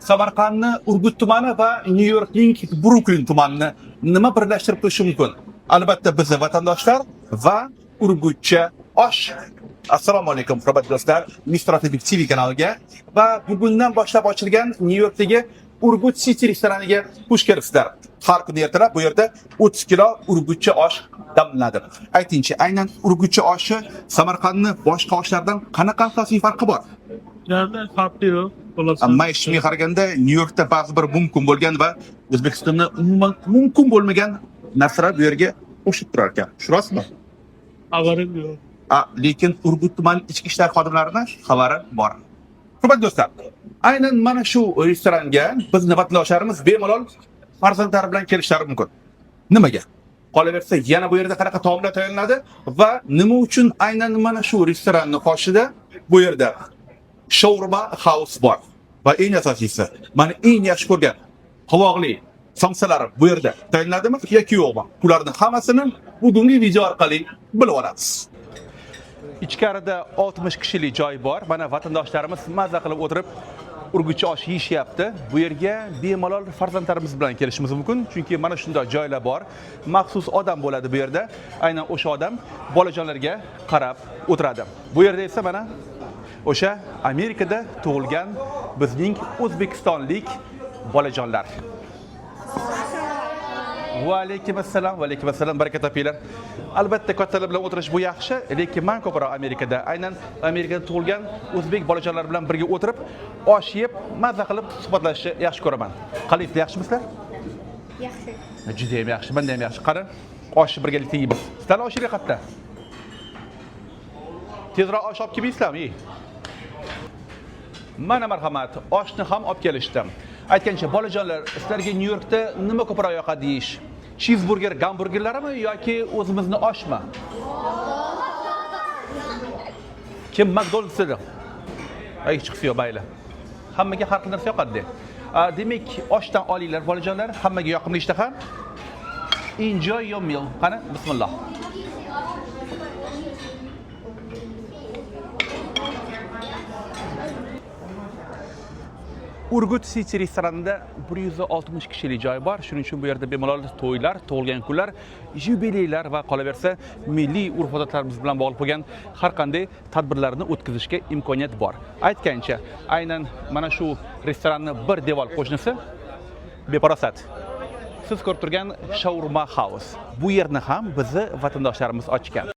Samarqandni Urgut tumani va Nyu-Yorkning Bruklin tumanini nima birlashtirib qo'yishi mumkin? Albatta bizni vatandoshlar va urgutcha osh. Assalomu alaykum hurmatli do'stlar, Strategik TV kanaliga va bugundan boshlab ochilgan Nyu-Yorkdagi Urgut City restoraniga xush kelibsizlar. Har kuni ertalab bu yerda 30 kilo urgutcha osh damlanadi. Aytingchi, aynan urgutcha oshi Samarqandning boshqa oshlardan qanaqa asosiy farqi bor? Yani farklı yok. Ammo eshitmay qaraganda Nyu-Yorkda ba'zi bir mumkin bo'lgan va O'zbekistonda umuman mumkin bo'lmagan narsalar bu yerga qo'shib turar ekan. Shu rostmi? Haberim yok. Lekin Urgut tuman ichki ishlar xodimlarining xabari bor. Hurmatli do'stlar, aynan mana shu restoranga bizning vatandoshlarimiz bemalol farzandlari bilan kelishlari mumkin. Nimaga? Qolaversa, yana bu yerda qanaqa taomlar tayyorlanadi va nima uchun aynan mana shu restoranning qoshida bu yerda shawarma house bor. Va eng asosiysi, mana eng yaxshi ko'rgan qovoqli somsalar bu yerda tayyorlanadimi yoki yo'qmi? Bularning hammasini bugungi video orqali bilib olamiz. Ichkarida 60 kishilik joy bor. Mana vatandoshlarimiz mazza qilib o'tirib urgutcha osh yeyishyapti. Bu yerga bemalol farzandlarimiz bilan kelishimiz mumkin, chunki mana shunday joylar bor. Maxsus odam bo'ladi bu yerda. Aynan o'sha odam bolajonlarga qarab o'tiradi. Bu yerda esa mana o'sha Amerikada tug'ilgan bizning o'zbekistonlik bolajonlar. Va alaykum assalom, baraka topinglar. Albatta kattalar bilan o'tirish bu yaxshi, lekin men ko'proq Amerikada, aynan Amerikada tug'ilgan o'zbek bolajonlar bilan birga o'tirib, osh yeb, mazza qilib suhbatlashishni yaxshi ko'raman. Qalaysizlar, yaxshimisizlar? Yaxshi. Juda ham yaxshi, menda ham yaxshi. Qara, oshni birgalikda yeymiz. Sizlar oshga qayerda? Tezroq osh olib kelmaysizlarmi? Mana marhamat, oshni ham olib kelishdim. Aytgancha, bolajonlar, sizlarga Nyu-Yorkda nima ko'proq yoqadi deyish? Cheeseburger, gamburgerlarmi yoki o'zimizni oshmi? Kim McDonald'sda? Hech chiqsa yo'q baylar. Hammaga har xil narsa yoqadi. Demak, oshdan olinglar bolajonlar, hammaga yoqimli ishtaha. Enjoy your meal. Qani, bismillah. Urgut City restoranida 160 kishilik joy bor. Shuning uchun bu yerda bemalol to'ylar, tug'ilgan kunlar, yubileylar va qolaversa milliy urf-odatlarimiz bilan bog'liq bo'lgan har qanday tadbirlarni o'tkazishga imkoniyat bor. Aytgancha, aynan mana shu restoranning bir devor qo'shnisi beparosat. Siz ko'rib turgan shawarma house. Bu yerni ham bizni vatandoshlarimiz ochgan.